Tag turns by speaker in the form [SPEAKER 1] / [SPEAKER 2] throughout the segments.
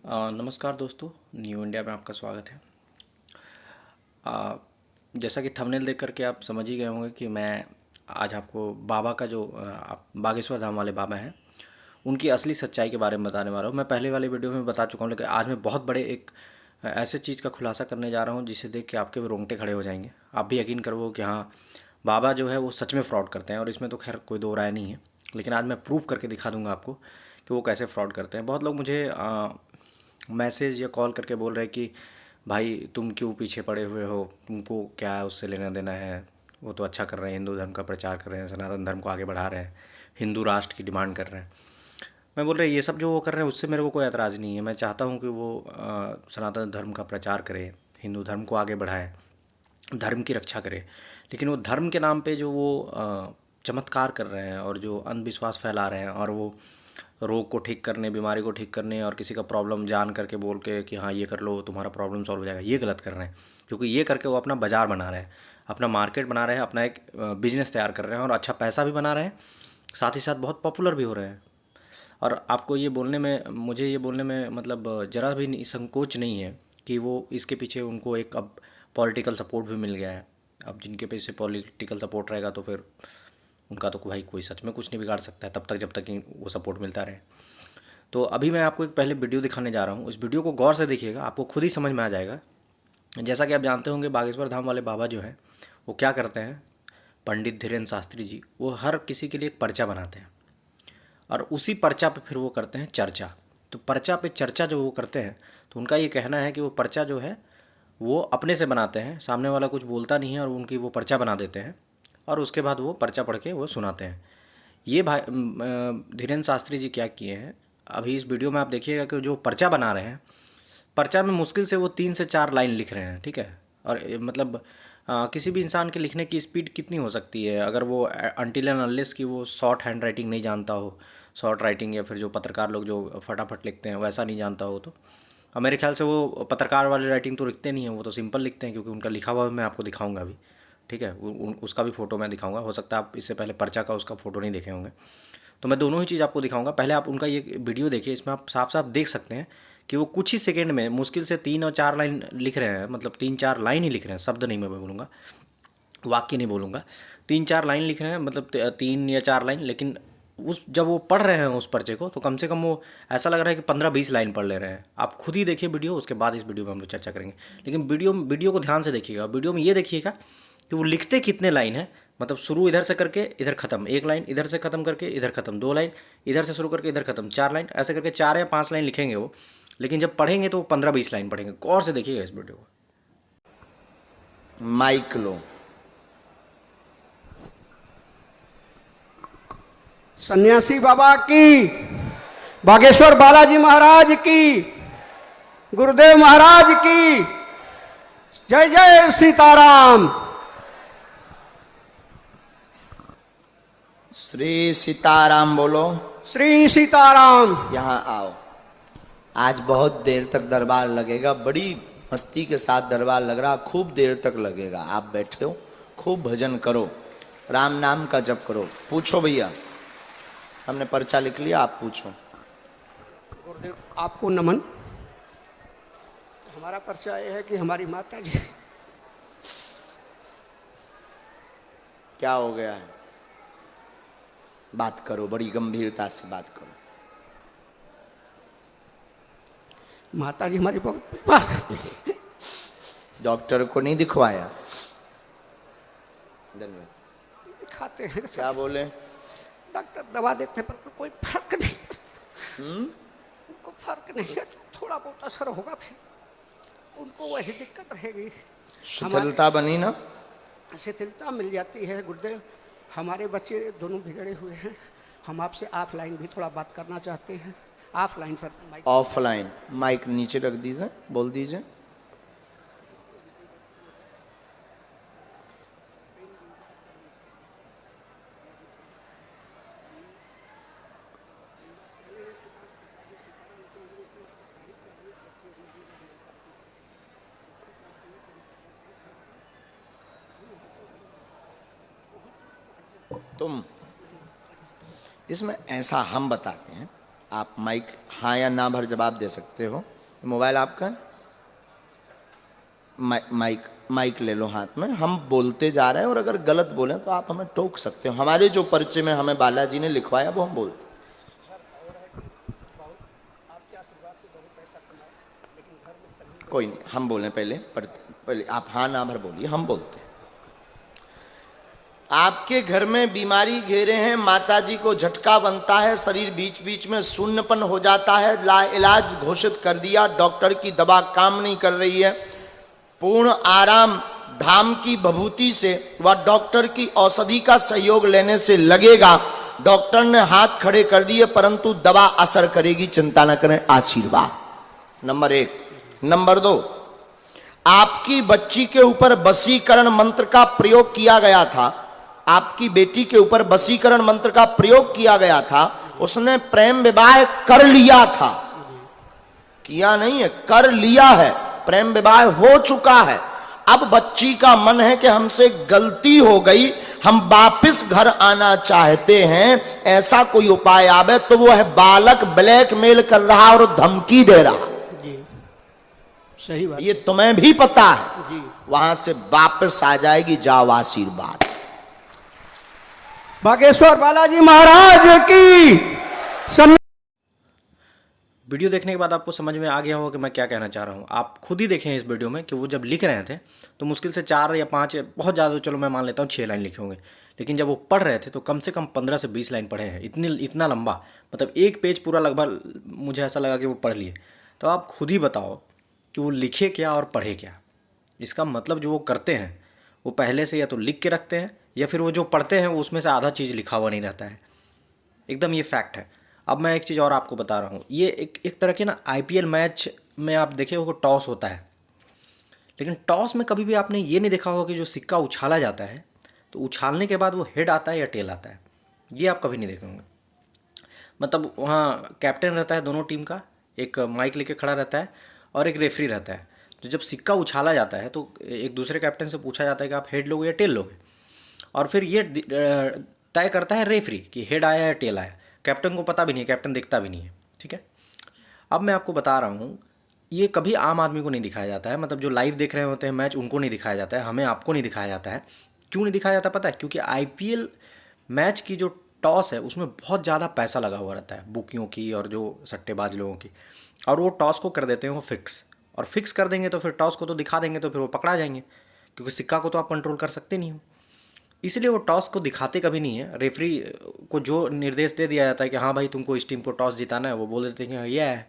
[SPEAKER 1] नमस्कार दोस्तों, new India में आपका स्वागत है। जैसा कि थंबनेल देख करके आप समझ ही गए होंगे कि मैं आज आपको बाबा का जो बागेश्वर धाम वाले बाबा हैं उनकी असली सच्चाई के बारे में बताने वाला हूँ। मैं पहले वाले वीडियो में बता चुका हूँ, लेकिन आज मैं बहुत बड़े एक ऐसे चीज़ का खुलासा करने जा रहा हूँ जिसे देख के आपके भी रोंगटे खड़े हो जाएंगे। आप भी यकीन करो कि हाँ, बाबा जो है वो सच में फ्रॉड करते हैं, और इसमें तो खैर कोई दो राय नहीं है। लेकिन आज मैं प्रूव करके दिखा दूंगा आपको कि वो कैसे फ्रॉड करते हैं। बहुत लोग मुझे मैसेज या कॉल करके बोल रहे हैं कि भाई तुम क्यों पीछे पड़े हुए हो, तुमको क्या है उससे लेना देना है, वो तो अच्छा कर रहे हैं, हिंदू धर्म का प्रचार कर रहे हैं, सनातन धर्म को आगे बढ़ा रहे हैं, हिंदू राष्ट्र की डिमांड कर रहे हैं। मैं बोल रहा ये सब जो वो कर रहे हैं उससे मेरे को कोई एतराज़ नहीं है। मैं चाहता हूँ कि वो सनातन धर्म का प्रचार करे, हिंदू धर्म को आगे बढ़ाए, धर्म की रक्षा करे। लेकिन वो धर्म के नाम पे जो वो चमत्कार कर रहे हैं और जो अंधविश्वास फैला रहे हैं, और वो रोग को ठीक करने, बीमारी को ठीक करने, और किसी का प्रॉब्लम जान करके बोल के कि हाँ ये कर लो तुम्हारा प्रॉब्लम सॉल्व हो जाएगा, ये गलत कर रहे हैं। क्योंकि ये करके वो अपना बाजार बना रहे हैं, अपना मार्केट बना रहे हैं, अपना एक बिजनेस तैयार कर रहे हैं, और अच्छा पैसा भी बना रहे हैं, साथ ही साथ बहुत पॉपुलर भी हो रहे हैं। और आपको ये बोलने में, मुझे ये बोलने में मतलब ज़रा भी संकोच नहीं है कि वो इसके पीछे उनको एक अब पॉलिटिकल सपोर्ट भी मिल गया है। अब जिनके पीछे पॉलिटिकल सपोर्ट रहेगा तो फिर उनका तो भाई कोई सच में कुछ नहीं बिगाड़ सकता है, तब तक जब तक कि वो सपोर्ट मिलता रहे। तो अभी मैं आपको एक पहले वीडियो दिखाने जा रहा हूँ। इस वीडियो को गौर से देखिएगा, आपको खुद ही समझ में आ जाएगा। जैसा कि आप जानते होंगे, बागेश्वर धाम वाले बाबा जो हैं वो क्या करते हैं, पंडित धीरेन्द्र शास्त्री जी, वो हर किसी के लिए एक पर्चा बनाते हैं, और उसी पर्चा पे फिर वो करते हैं चर्चा। तो पर्चा पे चर्चा जो वो करते हैं, तो उनका ये कहना है कि वो पर्चा जो है वो अपने से बनाते हैं, सामने वाला कुछ बोलता नहीं है, और उनकी वो पर्चा बना देते हैं, और उसके बाद वो पर्चा पढ़ के वो सुनाते हैं। ये भाई धीरेन्द्र शास्त्री जी क्या किए हैं, अभी इस वीडियो में आप देखिएगा कि जो पर्चा बना रहे हैं, पर्चा में मुश्किल से वो 3 से 4 लाइन लिख रहे हैं, ठीक है। और मतलब किसी भी इंसान के लिखने की स्पीड कितनी हो सकती है, अगर वो अनटिल एंड अनलेस कि वो शॉर्ट हैंड राइटिंग नहीं जानता हो, शॉर्ट राइटिंग, या फिर जो पत्रकार लोग जो फटाफट लिखते हैं वैसा नहीं जानता हो, तो मेरे ख्याल से वो पत्रकार वाली राइटिंग तो लिखते नहीं हैं, वो तो सिंपल लिखते हैं। क्योंकि उनका लिखा हुआ मैं आपको दिखाऊंगा अभी, ठीक है। उसका भी फ़ोटो मैं दिखाऊंगा, हो सकता है आप इससे पहले पर्चा का उसका फ़ोटो नहीं देखे होंगे। तो मैं दोनों ही चीज़ आपको दिखाऊंगा। पहले आप उनका ये वीडियो देखिए, इसमें आप साफ साफ देख सकते हैं कि वो कुछ ही सेकंड में मुश्किल से 3 और 4 लाइन लिख रहे हैं। मतलब 3 4 लाइन ही लिख रहे हैं, शब्द नहीं मैं बोलूँगा, वाक्य नहीं बोलूँगा, 3 4 लाइन लिख रहे हैं, मतलब 3 या 4 लाइन। लेकिन उस जब वो पढ़ रहे हैं उस पर्चे को, तो कम से कम वो ऐसा लग रहा है कि 15 20 लाइन पढ़ ले रहे हैं। आप खुद ही देखिए वीडियो, उसके बाद इस वीडियो में हम लोग चर्चा करेंगे। लेकिन वीडियो को ध्यान से देखिएगा। वीडियो में ये देखिएगा कि वो लिखते कितने लाइन है। मतलब शुरू इधर से करके इधर ख़त्म 1 लाइन, इधर से ख़त्म करके इधर ख़त्म 2 लाइन, इधर से शुरू करके इधर ख़त्म 4 लाइन, ऐसे करके 4 या 5 लाइन लिखेंगे वो। लेकिन जब पढ़ेंगे तो 15 20 लाइन पढ़ेंगे। गौर से देखिएगा इस वीडियो को।
[SPEAKER 2] माइक लो।
[SPEAKER 3] सन्यासी बाबा की, बागेश्वर बालाजी महाराज की, गुरुदेव महाराज की जय जय सीताराम।
[SPEAKER 2] श्री सीताराम बोलो।
[SPEAKER 3] श्री सीताराम।
[SPEAKER 2] यहाँ आओ। आज बहुत देर तक दरबार लगेगा, बड़ी मस्ती के साथ दरबार लग रहा, खूब देर तक लगेगा। आप बैठे हो, खूब भजन करो, राम नाम का जप करो। पूछो भैया, हमने पर्चा लिख लिया, आप पूछो।
[SPEAKER 3] गुरुदेव आपको नमन। हमारा पर्चा यह है कि हमारी माता जी।
[SPEAKER 2] क्या हो गया है? बात करो, बड़ी गंभीरता से बात करो।
[SPEAKER 3] माता जी हमारी बहुत बीमार रहती है।
[SPEAKER 2] डॉक्टर को नहीं दिखवाया? धन्यवाद।
[SPEAKER 3] दिखाते हैं,
[SPEAKER 2] क्या बोले?
[SPEAKER 3] डॉक्टर दवा देते हैं पर कोई फर्क नहीं। उनको फर्क नहीं है, थोड़ा बहुत असर होगा, फिर उनको वही दिक्कत रहेगी।
[SPEAKER 2] शिथिलता बनी ना?
[SPEAKER 3] शिथिलता मिल जाती है गुरुदेव। हमारे बच्चे दोनों बिगड़े हुए हैं। हम आपसे ऑफलाइन भी थोड़ा बात करना चाहते हैं। Offline sir, mic
[SPEAKER 2] offline. Mic नीचे रख दीजिए, बोल दीजिए। तुम इसमें ऐसा हम बताते हैं, आप माइक हाँ या ना भर जवाब दे सकते हो। मोबाइल आपका है? माइक माइक ले लो हाथ में। हम बोलते जा रहे हैं और अगर गलत बोलें तो आप हमें टोक सकते हो। हमारे जो पर्चे में हमें बालाजी ने लिखवाया वो हम बोलते। कोई नहीं, हम बोलें पहले आप हाँ ना भर बोलिए, हम बोलते हैं। आपके घर में बीमारी घेरे हैं, माताजी को झटका बनता है, शरीर बीच बीच में शून्यपन हो जाता है, इलाज घोषित कर दिया, डॉक्टर की दवा काम नहीं कर रही है, पूर्ण आराम धाम की भभूति से व डॉक्टर की औषधि का सहयोग लेने से लगेगा। डॉक्टर ने हाथ खड़े कर दिए परंतु दवा असर करेगी, चिंता न करें, आशीर्वाद। नंबर 1। नंबर 2, आपकी बच्ची के ऊपर वशीकरण मंत्र का प्रयोग किया गया था। आपकी बेटी के ऊपर वशीकरण मंत्र का प्रयोग किया गया था। उसने प्रेम विवाह कर लिया था, किया नहीं है, कर लिया है, प्रेम विवाह हो चुका है। अब बच्ची का मन है कि हमसे गलती हो गई, हम वापिस घर आना चाहते हैं, ऐसा कोई उपाय आवे तो वो है बालक ब्लैकमेल कर रहा और धमकी दे रहा।
[SPEAKER 3] जी सही बात,
[SPEAKER 2] ये तुम्हें भी पता है।
[SPEAKER 3] जी
[SPEAKER 2] वहां से वापस आ जाएगी, जाओ, आशीर्वाद।
[SPEAKER 3] बागेश्वर बालाजी महाराज की सम...
[SPEAKER 1] वीडियो देखने के बाद आपको समझ में आ गया होगा कि मैं क्या कहना चाह रहा हूँ। आप खुद ही देखें इस वीडियो में कि वो जब लिख रहे थे तो मुश्किल से 4 या 5, बहुत ज़्यादा, चलो मैं मान लेता हूँ 6 लाइन लिखे होंगे, लेकिन जब वो पढ़ रहे थे तो कम से कम 15 से 20 लाइन पढ़े हैं। इतना लंबा, मतलब एक पेज पूरा लगभग मुझे ऐसा लगा कि वो पढ़ लिए। तो आप खुद ही बताओ कि वो लिखे क्या और पढ़े क्या। इसका मतलब जो वो करते हैं वो पहले से या तो लिख के रखते हैं या फिर वो जो पढ़ते हैं उसमें से आधा चीज़ लिखा हुआ नहीं रहता है। एकदम ये फैक्ट है। अब मैं एक चीज़ और आपको बता रहा हूँ, ये एक तरह के ना IPL मैच में आप देखे हो टॉस होता है, लेकिन टॉस में कभी भी आपने ये नहीं देखा होगा कि जो सिक्का उछाला जाता है तो उछालने के बाद वो हेड आता है या टेल आता है, ये आप कभी नहीं देखे होंगे। मतलब वहाँ कैप्टन रहता है दोनों टीम का, एक माइक लेके खड़ा रहता है और एक रेफरी रहता है। तो जब सिक्का उछाला जाता है तो एक दूसरे कैप्टन से पूछा जाता है कि आप हेड लोगे या टेल लोगे, और फिर ये तय करता है रेफरी कि हेड आया या टेल आया। कैप्टन को पता भी नहीं है, कैप्टन देखता भी नहीं है, ठीक है। अब मैं आपको बता रहा हूँ, ये कभी आम आदमी को नहीं दिखाया जाता है, मतलब जो लाइव देख रहे होते हैं मैच उनको नहीं दिखाया जाता है, हमें आपको नहीं दिखाया जाता है। क्यों नहीं दिखाया जाता पता है? क्योंकि IPL मैच की जो टॉस है उसमें बहुत ज़्यादा पैसा लगा हुआ रहता है, बुकियों की और जो सट्टेबाज लोगों की, और वो टॉस को कर देते हैं वो फिक्स, और फिक्स कर देंगे तो फिर टॉस को तो दिखा देंगे तो फिर वो पकड़ा जाएंगे, क्योंकि सिक्का को तो आप कंट्रोल कर सकते नहीं हो। इसलिए वो टॉस को दिखाते कभी नहीं है। रेफरी को जो निर्देश दे दिया जाता है कि हाँ भाई तुमको इस टीम को टॉस जिताना है, वो बोल देते हैं कि ये है।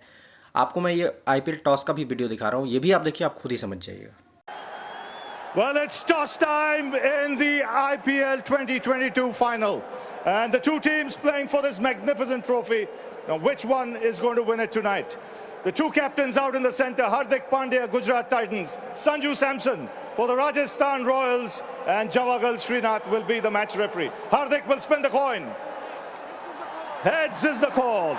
[SPEAKER 1] आपको मैं ये IPL टॉस का भी वीडियो दिखा रहा हूँ, ये भी आप देखिए, आप खुद ही समझ जाइएगा।
[SPEAKER 4] Well, it's toss time in the IPL 2022 final. And the two teams playing for this magnificent trophy. Now, which one is going to win it tonight? The two captains out in the center, Hardik Pandya, Gujarat Titans, Sanju Samson for the Rajasthan Royals, and Javagal Srinath will be the match referee. Hardik will spin the coin. Heads is the call.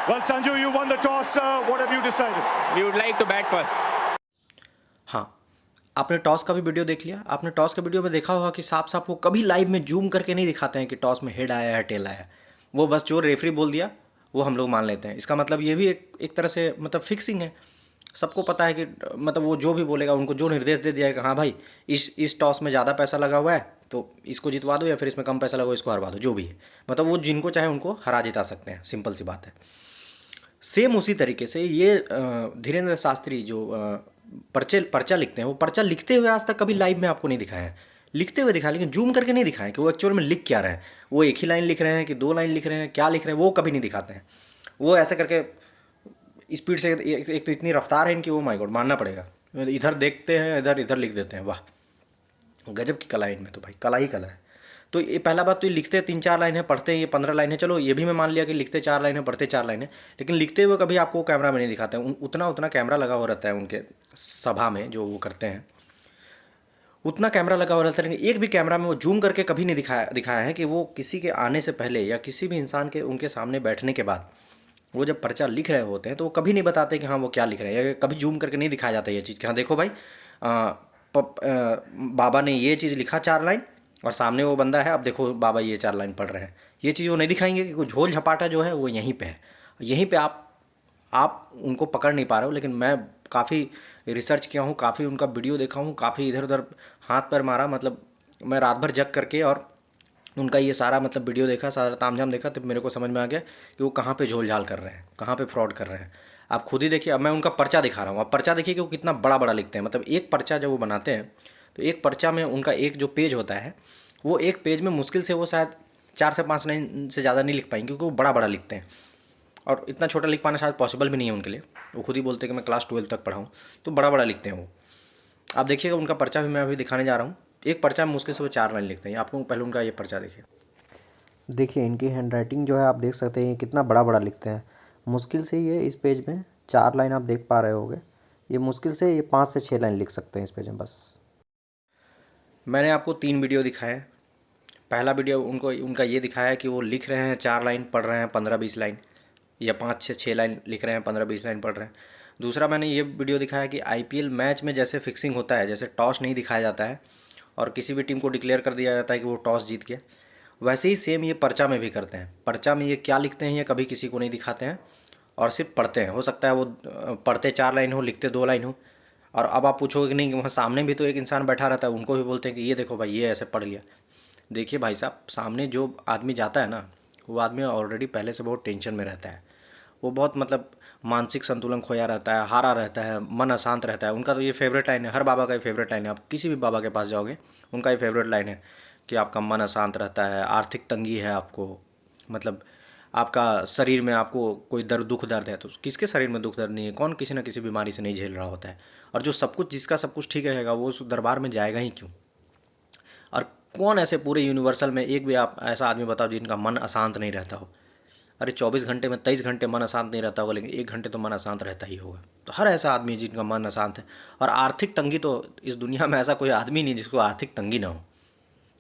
[SPEAKER 4] Well, Sanju, you won the toss. What have you decided?
[SPEAKER 5] We would like to bat first.
[SPEAKER 1] हाँ, आपने toss का भी video देख लिया। आपने toss के video में देखा होगा कि साफ साफ वो कभी लाइव में जूम करके नहीं दिखाते हैं कि टॉस में हेड आया है टेल आया। वो बस जो रेफरी बोल दिया वो हम लोग मान लेते हैं। इसका मतलब ये भी एक तरह से मतलब फिक्सिंग है। सबको पता है कि मतलब वो जो भी बोलेगा, उनको जो निर्देश दे दिया है कि हाँ भाई इस टॉस में ज़्यादा पैसा लगा हुआ है तो इसको जितवा दो, या फिर इसमें कम पैसा लगा इसको हरवा दो, जो भी है। मतलब वो जिनको चाहे उनको हरा जिता सकते हैं, सिंपल सी बात है। सेम उसी तरीके से ये धीरेन्द्र शास्त्री जो पर्चा लिखते हैं, वो पर्चा लिखते हुए आज तक कभी लाइव में आपको नहीं दिखाया है। लिखते हुए दिखाया, लेकिन जूम करके नहीं दिखाएं कि वो एक्चुअल में लिख क्या रहे हैं। वो एक ही लाइन लिख रहे हैं कि 2 लाइन लिख रहे हैं, क्या लिख रहे हैं, वो कभी नहीं दिखाते हैं। वो ऐसे करके स्पीड से, एक तो इतनी रफ्तार है इनकी, वो माय गॉड, मानना पड़ेगा। इधर देखते हैं, इधर लिख देते हैं। वाह, गजब की कला है इनमें तो भाई, कला ही कला है। तो ये पहला बात तो ये लिखते 3-4 लाइनें, पढ़ते ये 15 लाइनें। चलो ये भी मैं मान लिया कि लिखते 4 लाइनें, पढ़ते 4 लाइनें, लेकिन लिखते हुए कभी आपको कैमरा में नहीं दिखाते हैं। उतना कैमरा लगा हुआ रहता है उनके सभा में, जो वो करते हैं उतना कैमरा लगा हुआ रहता है। लेकिन एक भी कैमरा में वो जूम करके कभी नहीं दिखाया है कि वो किसी के आने से पहले या किसी भी इंसान के उनके सामने बैठने के बाद वो जब पर्चा लिख रहे होते हैं तो वो कभी नहीं बताते कि हाँ वो क्या लिख रहे हैं, या कभी जूम करके नहीं दिखाया जाता ये चीज़ कि हाँ देखो भाई बाबा ने ये चीज़ लिखा 4 लाइन और सामने वो बंदा है, अब देखो बाबा ये 4 लाइन पढ़ रहे हैं। ये चीज़ वो नहीं दिखाएंगे कि झोल झपाटा जो है वो यहीं पे है। यहीं पे आप उनको पकड़ नहीं पा रहे हो। लेकिन मैं काफ़ी रिसर्च किया हूँ, काफ़ी उनका वीडियो देखा हूँ, काफ़ी इधर उधर हाथ पैर मारा, मतलब मैं रात भर जग करके और उनका ये सारा मतलब वीडियो देखा, सारा तामझाम देखा, तब मेरे को समझ में आ गया कि वो कहाँ पे झोल झाल कर रहे हैं, कहाँ पे फ्रॉड कर रहे हैं। आप खुद ही देखिए। अब मैं उनका पर्चा दिखा रहा हूँ, अब पर्चा देखिए कि वो कितना बड़ा बड़ा लिखते हैं। मतलब एक पर्चा जब वो बनाते हैं तो एक पर्चा में उनका एक जो पेज होता है, वो एक पेज में मुश्किल से वो शायद 4 से 5 लाइन से ज़्यादा नहीं लिख पाएंगे, क्योंकि वो बड़ा बड़ा लिखते हैं और इतना छोटा लिख पाना शायद पॉसिबल भी नहीं है उनके लिए। वो खुद ही बोलते हैं कि मैं क्लास 12 तक पढ़ा हूँ, तो बड़ा बड़ा लिखते हैं वो। आप देखिएगा उनका पर्चा भी मैं अभी दिखाने जा रहा हूँ। एक पर्चा में मुश्किल से वो 4 लाइन लिखते हैं। आपको पहले उनका ये पर्चा देखिए।
[SPEAKER 6] देखिए इनकी हैंडराइटिंग जो है आप देख सकते हैं, ये कितना बड़ा बड़ा लिखते हैं। मुश्किल से ये इस पेज में 4 लाइन आप देख पा रहे होंगे, ये मुश्किल से ये 5 से 6 लाइन लिख सकते हैं इस पेज में बस।
[SPEAKER 1] मैंने आपको 3 वीडियो दिखाए। पहला वीडियो उनका ये दिखाया कि वो लिख रहे हैं 4 लाइन, पढ़ रहे हैं 15-20 लाइन, या 5 से 6 लाइन लिख रहे हैं, 15-20 लाइन पढ़ रहे हैं। दूसरा मैंने ये वीडियो दिखाया कि आईपीएल मैच में जैसे फिक्सिंग होता है, जैसे टॉस नहीं दिखाया जाता है और किसी भी टीम को डिक्लेयर कर दिया जाता है कि वो टॉस जीत गया, वैसे ही सेम ये पर्चा में भी करते हैं। पर्चा में ये क्या लिखते हैं ये कभी किसी को नहीं दिखाते हैं और सिर्फ पढ़ते हैं। हो सकता है वो पढ़ते 4 लाइन हो, लिखते 2 लाइन हो। और अब आप पूछोगे कि नहीं, वहाँ सामने भी तो एक इंसान बैठा रहता है, उनको भी बोलते हैं कि ये देखो भाई, ये ऐसे पढ़ लिया। देखिए भाई साहब, सामने जो आदमी जाता है ना, वो आदमी ऑलरेडी पहले से बहुत टेंशन में रहता है। वो बहुत मतलब मानसिक संतुलन खोया रहता है, हारा रहता है, मन अशांत रहता है। उनका तो ये फेवरेट लाइन है, हर बाबा का ये फेवरेट लाइन है। आप किसी भी बाबा के पास जाओगे, उनका ये फेवरेट लाइन है कि आपका मन अशांत रहता है, आर्थिक तंगी है आपको, मतलब आपका शरीर में आपको कोई दुख दर्द है। तो किसके शरीर में दुख दर्द नहीं है? कौन किसी न किसी बीमारी से नहीं झेल रहा होता है? और जो सब कुछ, जिसका सब कुछ ठीक रहेगा, वो उस दरबार में जाएगा ही क्यों? और कौन ऐसे पूरे यूनिवर्सल में एक भी आप ऐसा आदमी बताओ जिनका मन अशांत नहीं रहता हो? अरे 24 घंटे में 23 घंटे मन अशांत नहीं रहता होगा, लेकिन 1 घंटे तो मन अशांत रहता ही होगा। तो हर ऐसा आदमी है जिनका मन अशांत है। और आर्थिक तंगी तो इस दुनिया में ऐसा कोई आदमी नहीं जिसको आर्थिक तंगी ना हो,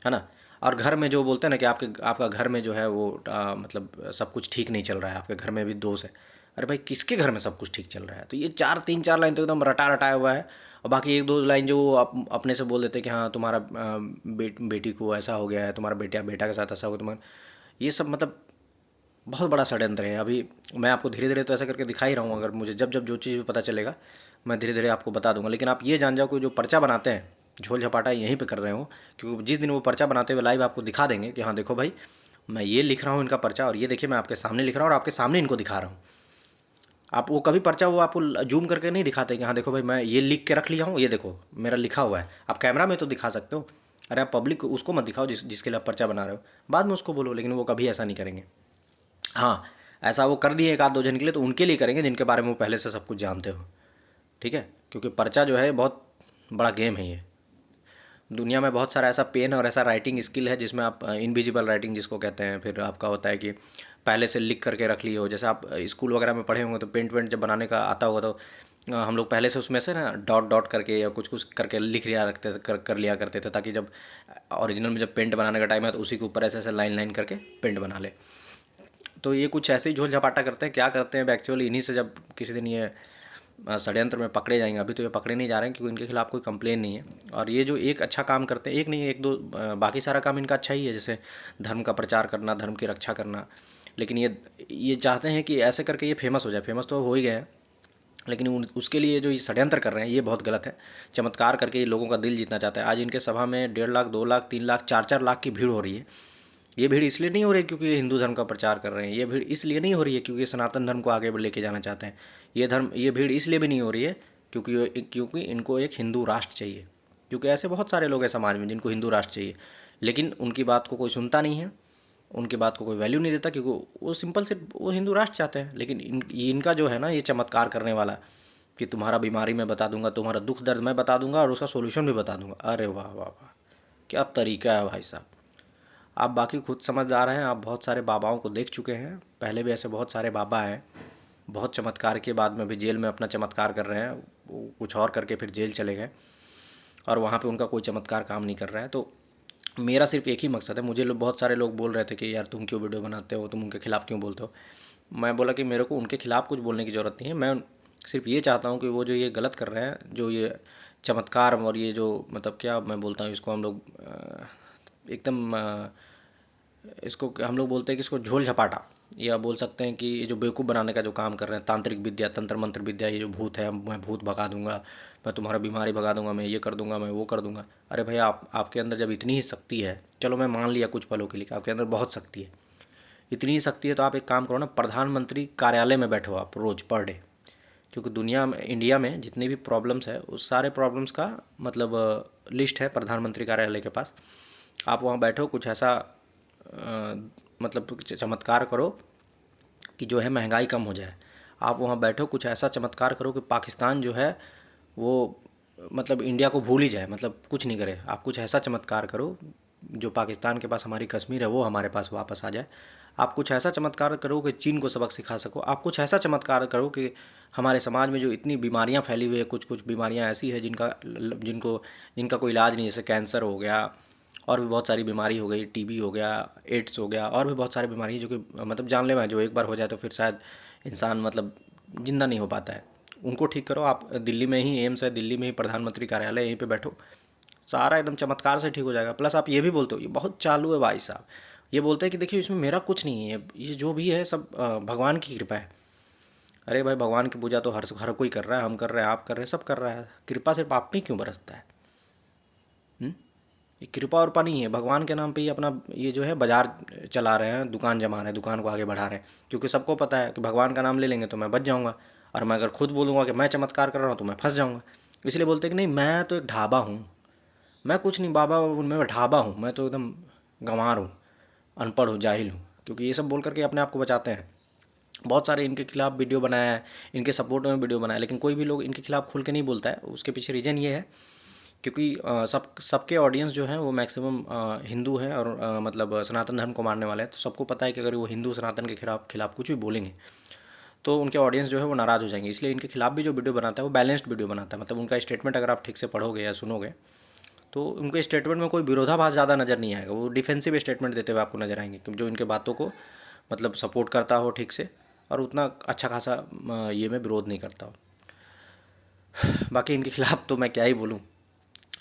[SPEAKER 1] है ना। और घर में जो बोलते हैं ना कि आपका घर में जो है वो मतलब सब कुछ ठीक नहीं चल रहा है, आपके घर में भी दोष है। अरे भाई, किसके घर में सब कुछ ठीक चल रहा है? तो ये 3-4 लाइन तो एकदम रटा रटाया हुआ है। और बाकी 1-2 लाइन जो वो अपने से बोल देते हैं कि हाँ तुम्हारा बेटी को ऐसा हो गया है, तुम्हारा बेटा के साथ ऐसा हो, तुम्हारा ये सब मतलब बहुत बड़ा षड्यंत्र है। अभी मैं आपको धीरे धीरे तो ऐसा करके दिखा ही रहा हूँ। अगर मुझे जब जब जो चीज़ भी पता चलेगा मैं धीरे धीरे आपको बता दूंगा। लेकिन आप ये जान जाओ कि जो पर्चा बनाते हैं, झोल झपाटा यहीं पे कर रहे हो। क्योंकि जिस दिन वो पर्चा बनाते हुए लाइव आपको दिखा देंगे कि हाँ देखो भाई, मैं ये लिख रहा हूँ इनका पर्चा, और ये देखिए मैं आपके सामने लिख रहा हूँ और आपके सामने इनको दिखा रहा हूँ। आप वो कभी पर्चा वो आपको जूम करके नहीं दिखाते कि हाँ देखो भाई, मैं ये लिख के रख लिया हूँ, ये देखो मेरा लिखा हुआ है। आप कैमरा में तो दिखा सकते हो। अरे आप पब्लिक उसको मत दिखाओ जिसके लिए आप पर्चा बना रहे हो, बाद में उसको बोलो। लेकिन वो कभी ऐसा नहीं करेंगे। हाँ, ऐसा वो कर दिए 1-2 जन के लिए, तो उनके लिए करेंगे जिनके बारे में वो पहले से सब कुछ जानते हो, ठीक है। क्योंकि पर्चा जो है बहुत बड़ा गेम है ये। दुनिया में बहुत सारा ऐसा पेन और ऐसा राइटिंग स्किल है जिसमें आप इनविजिबल राइटिंग जिसको कहते हैं, फिर आपका होता है कि पहले से लिख करके रख ली हो। जैसे आप स्कूल वगैरह में पढ़े होंगे तो पेंट वेंट जब बनाने का आता होगा तो हम लोग पहले से उसमें से ना डॉट डॉट करके या कुछ कुछ करके लिख लिया रखते कर लिया करते थे, ताकि जब ओरिजिनल में जब पेंट बनाने का टाइम है तो उसी के ऊपर ऐसे ऐसे लाइन लाइन करके पेंट बना ले। तो ये कुछ ऐसे ही झोल झपाटा करते हैं। क्या करते हैं एक्चुअली, इन्हीं से जब किसी दिन ये षड्यंत्र में पकड़े जाएंगे। अभी तो ये पकड़े नहीं जा रहे हैं क्योंकि इनके खिलाफ़ कोई कंप्लेन नहीं है। और ये जो एक अच्छा काम करते हैं, एक नहीं 1-2 बाकी सारा काम इनका अच्छा ही है, जैसे धर्म का प्रचार करना, धर्म की रक्षा करना। लेकिन ये चाहते हैं कि ऐसे करके ये फेमस हो जाए। फेमस तो हो ही गए हैं, लेकिन उसके लिए जो ये षड्यंत्र कर रहे हैं ये बहुत गलत है। चमत्कार करके ये लोगों का दिल जीतना चाहता है। आज इनके सभा में 1.5 लाख, 2 लाख, 3 लाख, 4-4 लाख की भीड़ हो रही है। ये भीड़ इसलिए नहीं हो रही क्योंकि ये हिंदू धर्म का प्रचार कर रहे हैं। ये भीड़ इसलिए नहीं हो रही है क्योंकि सनातन धर्म को आगे लेके जाना चाहते हैं। ये भीड़ इसलिए भी नहीं हो रही है क्योंकि इनको एक हिंदू राष्ट्र चाहिए। क्योंकि ऐसे बहुत सारे लोग हैं समाज में जिनको हिंदू राष्ट्र चाहिए, लेकिन उनकी बात को कोई सुनता नहीं है, उनकी बात को कोई वैल्यू नहीं देता, क्योंकि वो सिंपल से वो हिंदू राष्ट्र चाहते हैं। लेकिन इनका जो है ना ये चमत्कार करने वाला, कि तुम्हारा बीमारी मैं बता दूंगा, तुम्हारा दुख दर्द मैं बता दूंगा और उसका सोल्यूशन भी बता दूंगा। अरे वाह वाह वाह, क्या तरीका है भाई साहब। आप बाकी खुद समझदार हैं। आप बहुत सारे बाबाओं को देख चुके हैं, पहले भी ऐसे बहुत सारे बाबा हैं, बहुत चमत्कार के बाद में भी जेल में अपना चमत्कार कर रहे हैं। वो कुछ और करके फिर जेल चले गए और वहाँ पे उनका कोई चमत्कार काम नहीं कर रहा है। तो मेरा सिर्फ एक ही मकसद है। मुझे बहुत सारे लोग बोल रहे थे कि यार तुम क्यों वीडियो बनाते हो, तुम उनके खिलाफ़ क्यों बोलते हो। मैं बोला कि मेरे को उनके खिलाफ़ कुछ बोलने की ज़रूरत नहीं है। मैं सिर्फ ये चाहता हूँ कि वो जो ये गलत कर रहे हैं, जो ये चमत्कार और ये जो मतलब क्या मैं बोलता हूँ इसको हम लोग एकदम इसको हम लोग बोलते हैं कि इसको झोल झपाटा, या बोल सकते हैं कि ये जो बेवकूफ़ बनाने का जो काम कर रहे हैं, तांत्रिक विद्या, तंत्र मंत्र विद्या, ये जो भूत है, मैं भूत भगा दूंगा, मैं तुम्हारा बीमारी भगा दूंगा, मैं ये कर दूंगा, मैं वो कर दूंगा। अरे भैया आपके अंदर जब इतनी ही शक्ति है, चलो मैं मान लिया कुछ पलों के लिए आपके अंदर बहुत शक्ति है, इतनी ही शक्ति है तो आप एक काम करो ना, प्रधानमंत्री कार्यालय में बैठो आप रोज़ पर डे, क्योंकि दुनिया में, इंडिया में जितनी भी प्रॉब्लम्स है उस सारे प्रॉब्लम्स का मतलब लिस्ट है प्रधानमंत्री कार्यालय के पास। आप वहाँ बैठो, कुछ ऐसा मतलब चमत्कार करो कि जो है महंगाई कम हो जाए। आप वहाँ बैठो, कुछ ऐसा चमत्कार करो कि पाकिस्तान जो है वो मतलब इंडिया को भूल ही जाए, मतलब कुछ नहीं करे। आप कुछ ऐसा चमत्कार करो जो पाकिस्तान के पास हमारी कश्मीर है वो हमारे पास वापस आ जाए। आप कुछ ऐसा चमत्कार करो कि चीन को सबक सिखा सको। आप कुछ ऐसा चमत्कार करो कि हमारे समाज में जो इतनी बीमारियां फैली हुई है, कुछ कुछ बीमारियां ऐसी है जिनका कोई इलाज नहीं, जैसे कैंसर हो गया और भी बहुत सारी बीमारी हो गई, टीबी हो गया, एड्स हो गया, और भी बहुत सारी बीमारी है जो कि मतलब जानलेवा है, जो एक बार हो जाए तो फिर शायद इंसान मतलब जिंदा नहीं हो पाता है। उनको ठीक करो। आप दिल्ली में ही एम्स है, दिल्ली में ही प्रधानमंत्री कार्यालय, यहीं पे बैठो, सारा एकदम चमत्कार से ठीक हो जाएगा। प्लस आप ये भी बोलते हो, ये बहुत चालू है भाई साहब, ये बोलते हैं कि देखिए इसमें मेरा कुछ नहीं है, ये जो भी है सब भगवान की कृपा है। अरे भाई भगवान की पूजा तो हर कोई कर रहा है, हम कर रहे हैं, आप कर रहे हैं, सब कर रहा है, कृपा सिर्फ आप में क्यों बरसता है? ये कृपा और पानी है, भगवान के नाम पे ही अपना ये जो है बाजार चला रहे हैं, दुकान जमा रहे हैं, दुकान को आगे बढ़ा रहे हैं, क्योंकि सबको पता है कि भगवान का नाम ले लेंगे तो मैं बच जाऊंगा, और मैं अगर खुद बोलूँगा कि मैं चमत्कार कर रहा हूँ तो मैं फंस जाऊँगा। इसलिए बोलते हैं कि नहीं, मैं तो एक ढाबा हूँ, मैं कुछ नहीं बाबा, मैं ढाबा हूँ, मैं तो एकदम गंवार हूँ, अनपढ़ हूँ, जाहिल हूँ, क्योंकि ये सब बोल करके अपने आप को बचाते हैं। बहुत सारे इनके खिलाफ वीडियो बनाया है, इनके सपोर्ट में वीडियो बनाया है, लेकिन कोई भी लोग इनके खिलाफ खुल के नहीं बोलता है। उसके पीछे रीज़न ये है क्योंकि सबके ऑडियंस जो हैं वो मैक्सिमम हिंदू हैं और मतलब सनातन धर्म को मानने वाले हैं। तो सबको पता है कि अगर वो हिंदू सनातन के खिलाफ कुछ भी बोलेंगे तो उनके ऑडियंस जो है वो नाराज़ हो जाएंगे। इसलिए इनके खिलाफ भी जो वीडियो बनाता है वो बैलेंस्ड वीडियो बनाता है, मतलब उनका स्टेटमेंट अगर आप ठीक से पढ़ोगे या सुनोगे तो उनके स्टेटमेंट में कोई विरोधाभास ज़्यादा नज़र नहीं आएगा, वो डिफेंसिव स्टेटमेंट देते हुए आपको नज़र आएंगे कि जो इनके बातों को मतलब सपोर्ट करता हो ठीक से और उतना अच्छा खासा ये में विरोध नहीं करता हो। बाकी इनके खिलाफ तो मैं क्या ही बोलूँ,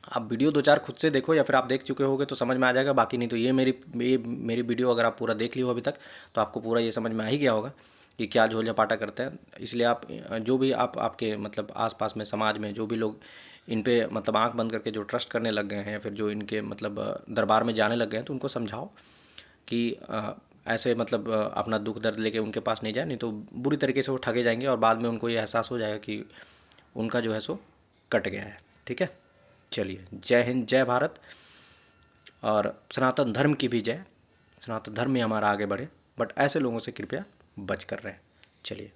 [SPEAKER 1] आप वीडियो 2-4 खुद से देखो या फिर आप देख चुके होगे तो समझ में आ जाएगा। बाकी नहीं तो ये मेरी वीडियो अगर आप पूरा देख ली हो अभी तक तो आपको पूरा ये समझ में आ ही गया होगा कि क्या झोल झपाटा करते हैं। इसलिए आप जो भी आपके मतलब आसपास में समाज में जो भी लोग इन पे मतलब आंख बंद करके जो ट्रस्ट करने लग गए हैं या फिर जो इनके मतलब दरबार में जाने लग गए हैं तो उनको समझाओ कि ऐसे मतलब अपना दुख दर्द लेके उनके पास नहीं जाए, नहीं तो बुरी तरीके से वो ठगे जाएंगे और बाद में उनको ये एहसास हो जाएगा कि उनका जो है सो कट गया है। ठीक है, चलिए, जय हिंद, जय भारत, और सनातन धर्म की भी जय। सनातन धर्म में हमारा आगे बढ़े, बट ऐसे लोगों से कृपया बच कर रहें। चलिए।